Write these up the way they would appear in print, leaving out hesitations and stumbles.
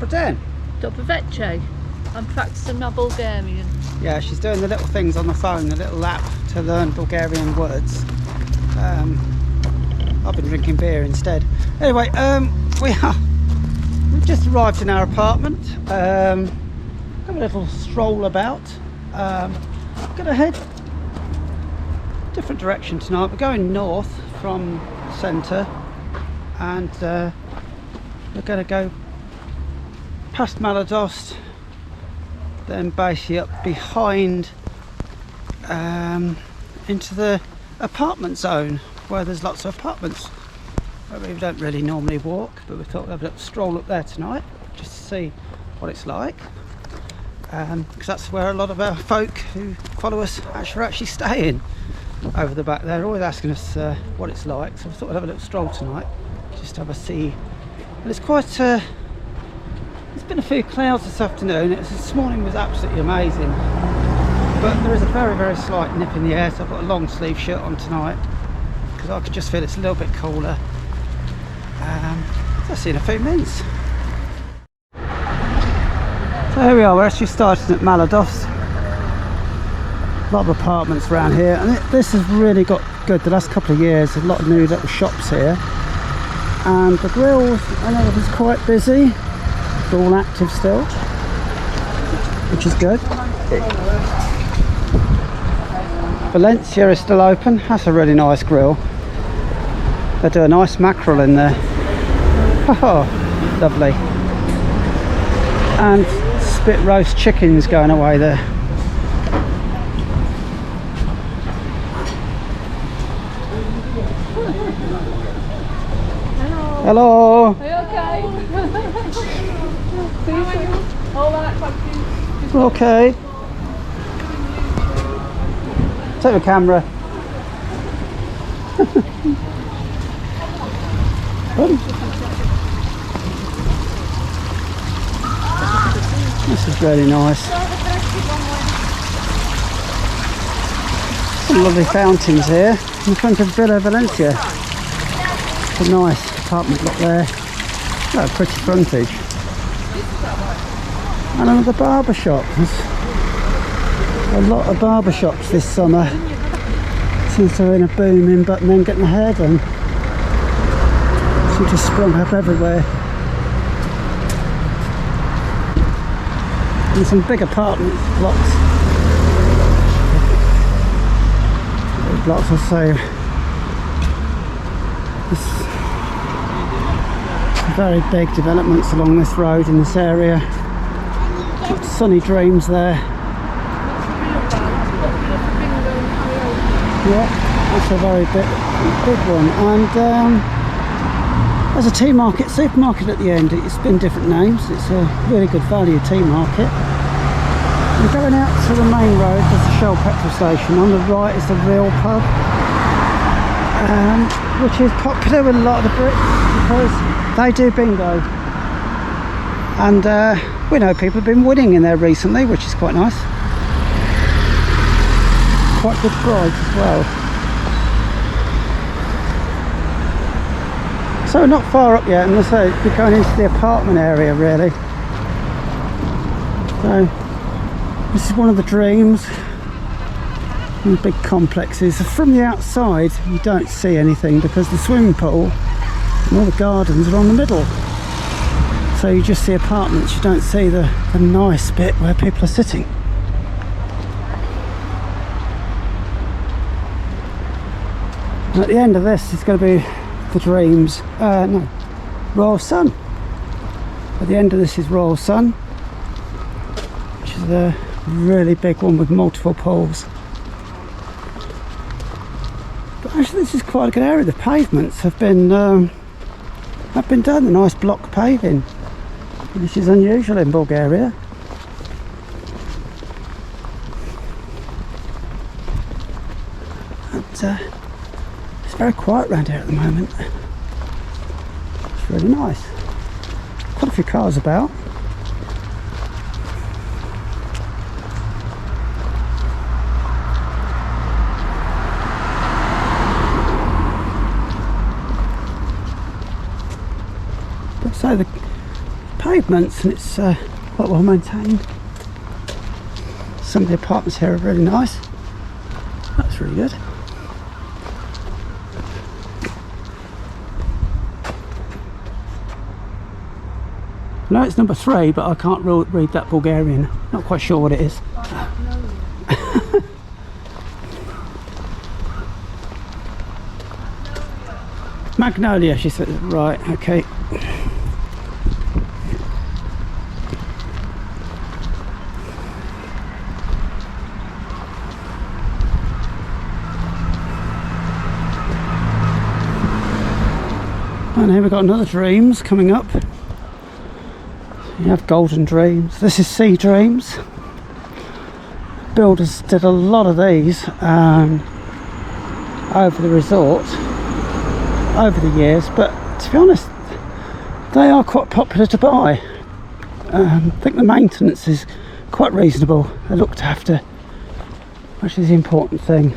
Dobar den. Dobar večer. I'm practicing my Bulgarian. Yeah, she's doing the little things on the phone, the little app to learn Bulgarian words. I've been drinking beer instead. Anyway, we've just arrived in our apartment. Have a little stroll about. Gonna head different direction tonight. We're going north from the centre, and we're going to go past Maladost, then basically up behind into the apartment zone where there's lots of apartments. We don't really normally walk, but we thought we'd have a little stroll up there tonight just to see what it's like, because that's where a lot of our folk who follow us are actually staying, over the back there. They're always asking us what it's like, so we thought we'd have a little stroll tonight just to have a see. And it's quite there's been a few clouds this afternoon. This morning was absolutely amazing, but there is a very, very slight nip in the air, so I've got a long sleeve shirt on tonight because I can just feel it's a little bit cooler. So I'll see you in a few minutes. So here we are, we're actually starting at Maladost. A lot of apartments around here, and this has really got good the last couple of years. There's a lot of new little shops here, and the grills, I know it is quite busy. It's all active still, which is good. Valencia is still open. That's a really nice grill. They do a nice mackerel in there. Oh, lovely. And spit roast chickens going away there. Hello. Are you okay? See you. All right, thank you. Okay. Take the camera. This is really nice. Some lovely fountains here in front of Villa Valencia. It's a nice apartment block there. Oh, pretty frontage. And another barber shop. There's a lot of barber shops this summer. Since they're in a booming, but men getting their hair done. Seem to sprung up everywhere. And some big apartment blocks. Big blocks, I'll say. Very big developments along this road in this area. Sunny Dreams there. Yeah, it's a very big one. And there's a tea market, supermarket at the end. It's been different names. It's a really good value tea market. And going out to the main road, there's the Shell petrol station. On the right is the Real pub, which is popular with a lot of the Brits because they do bingo. And we know people have been winning in there recently, which is quite nice. Quite good price as well. So not far up yet, and as I say, we're going into the apartment area really. So this is one of the dreams. And the big complexes. From the outside you don't see anything because the swimming pool and all the gardens are on the middle. So you just see apartments, you don't see the nice bit where people are sitting. And at the end of this is going to be the Dreams, no, Royal Sun. At the end of this is Royal Sun, which is a really big one with multiple pools. But actually this is quite a good area. The pavements have been done, the nice block paving, which is unusual in Bulgaria. And it's very quiet around here at the moment. It's really nice. Quite a few cars about. But so the pavements, and it's quite well maintained. Some of the apartments here are really nice. That's really good. I know it's number 3, but I can't read that Bulgarian. Not quite sure what it is. Magnolia, she said. Right, okay. And here we've got another Dreams coming up. You have Golden Dreams. This is Sea Dreams. Builders did a lot of these over the resort over the years, but to be honest, they are quite popular to buy. I think the maintenance is quite reasonable. They're looked after, which is the important thing.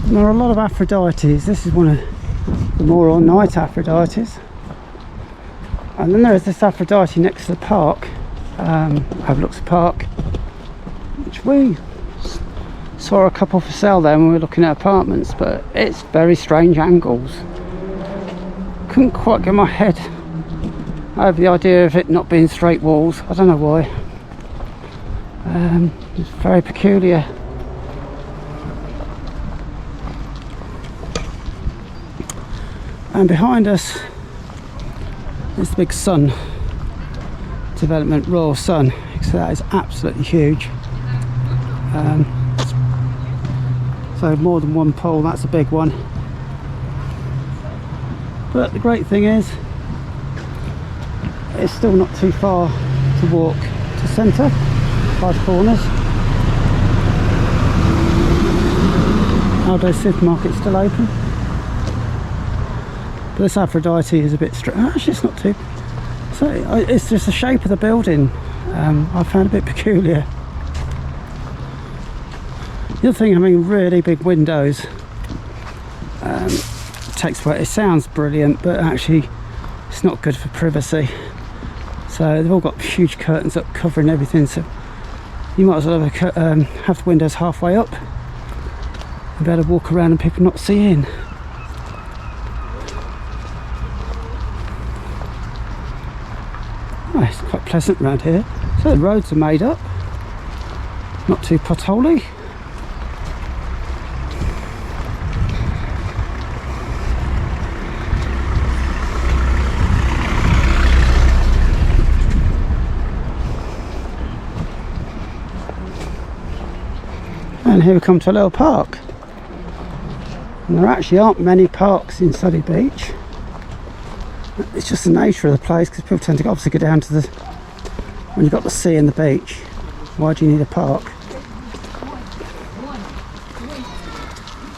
There are a lot of Aphrodites. This is one of the more ornate Aphrodites. And then there is this Aphrodite next to the park, overlooks the park, which we saw a couple for sale there when we were looking at apartments, but it's very strange angles. Couldn't quite get my head over the idea of it not being straight walls. I don't know why. It's very peculiar. And behind us is the big Sun development, Royal Sun. So that is absolutely huge. So more than one pole, that's a big one. But the great thing is, it's still not too far to walk to centre by the corners. Maladost supermarket's still open. But this Aphrodite is a bit strange. Actually, it's not too. So it's just the shape of the building. I found a bit peculiar. The other thing, having really big windows takes away. It sounds brilliant, but actually, it's not good for privacy. So they've all got huge curtains up covering everything. So you might as well have the windows halfway up and be able to walk around and people not see in. Oh, it's quite pleasant around here. So the roads are made up, not too potholy. And here we come to a little park. And there actually aren't many parks in Sunny Beach. It's just the nature of the place, because people tend to obviously go down to the, when you've got the sea and the beach, why do you need a park?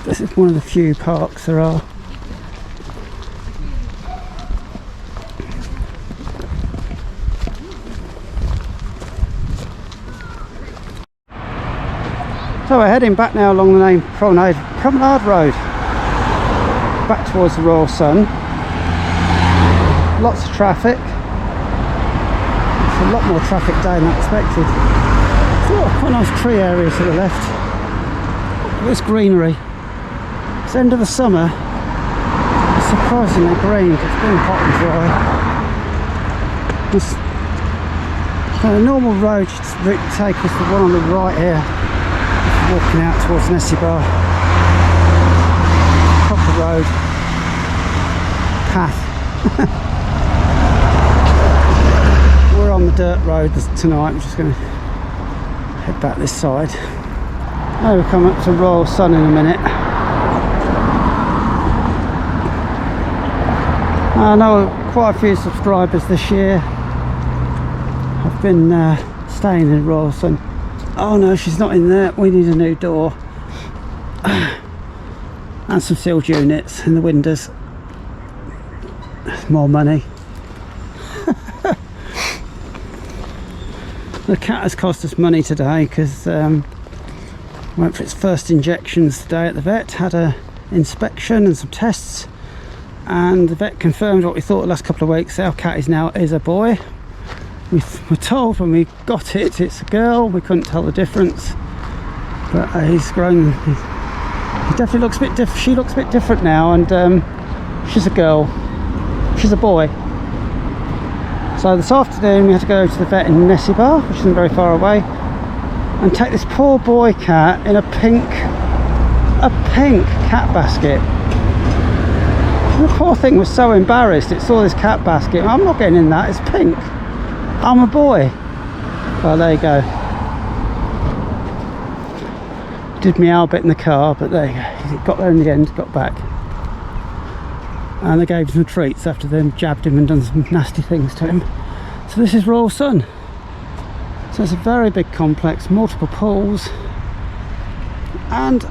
This is one of the few parks there are. So we're heading back now along the main promenade road, back towards the Royal Sun. Lots of traffic. It's a lot more traffic today than I expected. There's a lot of quite nice tree areas to the left. It's greenery. It's the end of the summer. It's surprisingly green. It's been hot and dry. This kind of normal road should take us the one on the right here. Walking out towards Nessie Bar. Proper road. Path. We're on the dirt road tonight. I'm just going to head back this side. Now we'll come up to Royal Sun in a minute. I know quite a few subscribers this year have been staying in Royal Sun. Oh no, she's not in there. We need a new door and some sealed units in the windows. more money. The cat has cost us money today because went for its first injections today at the vet, had a inspection and some tests, and the vet confirmed what we thought the last couple of weeks. Our cat is a boy. We were told when we got it it's a girl. We couldn't tell the difference, but he's grown. He definitely looks a bit different. She looks a bit different now, and she's a girl. She's a boy. So this afternoon we had to go to the vet in Nessibar, which isn't very far away, and take this poor boy cat in a pink cat basket. And the poor thing was so embarrassed. It saw this cat basket. I'm not getting in that. It's pink. I'm a boy. Well, there you go. Did me a bit in the car, but there you go. He got there in the end. Got back. And they gave him some treats after they jabbed him and done some nasty things to him. So this is Royal Sun. So it's a very big complex, multiple pools, and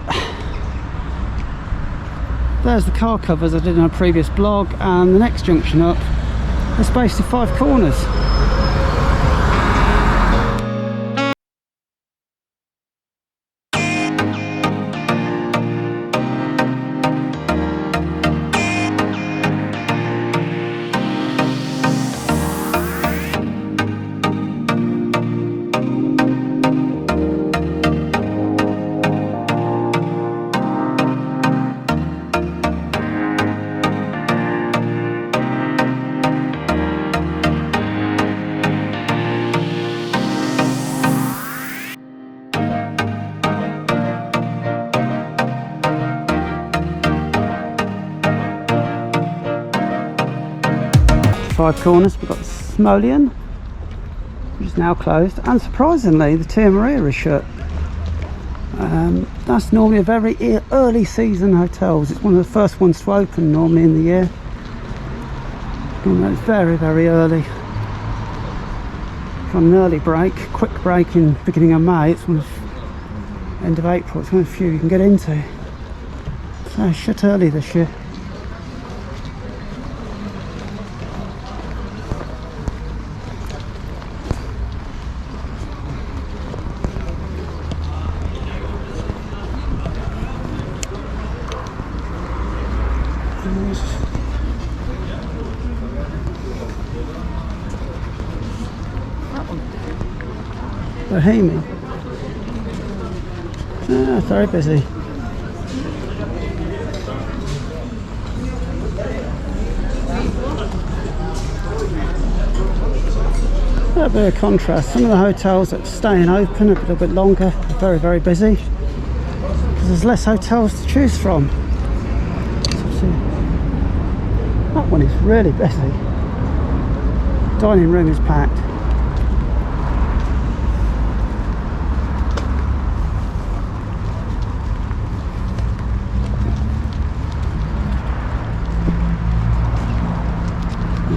there's the car covers I did in a previous blog, and the next junction up is basically 5 corners. 5 corners. We've got the Smoleon, which is now closed, and surprisingly the Tia Maria is shut. That's normally a very early season hotels. It's one of the first ones to open normally in the year. It's very, very early. From an early break, quick break in beginning of May. It's one of end of April. It's one of the few you can get into. So shut early this year. Bohemian. Very busy. A bit of contrast. Some of the hotels that are staying open a little bit longer are very, very busy because there's less hotels to choose from. So, that one is really busy. Dining room is packed.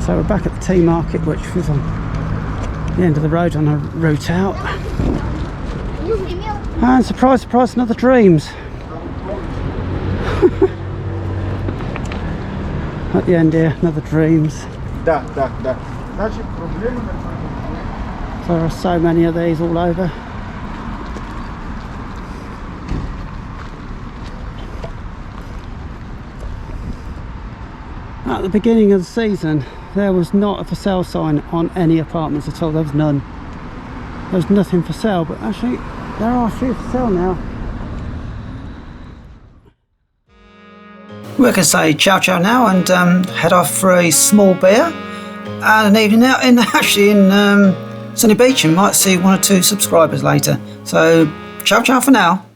So we're back at the tea market, which was on the end of the road on a route out. And surprise, surprise, another Dreams. At the end here, another Dreams. So there are so many of these all over. At the beginning of the season, there was not a for sale sign on any apartments at all. There was none. There was nothing for sale, but actually there are a few for sale now. We're going to say ciao ciao now and head off for a small beer and an evening out in Sunny Beach, and might see 1 or 2 subscribers later. So ciao ciao for now.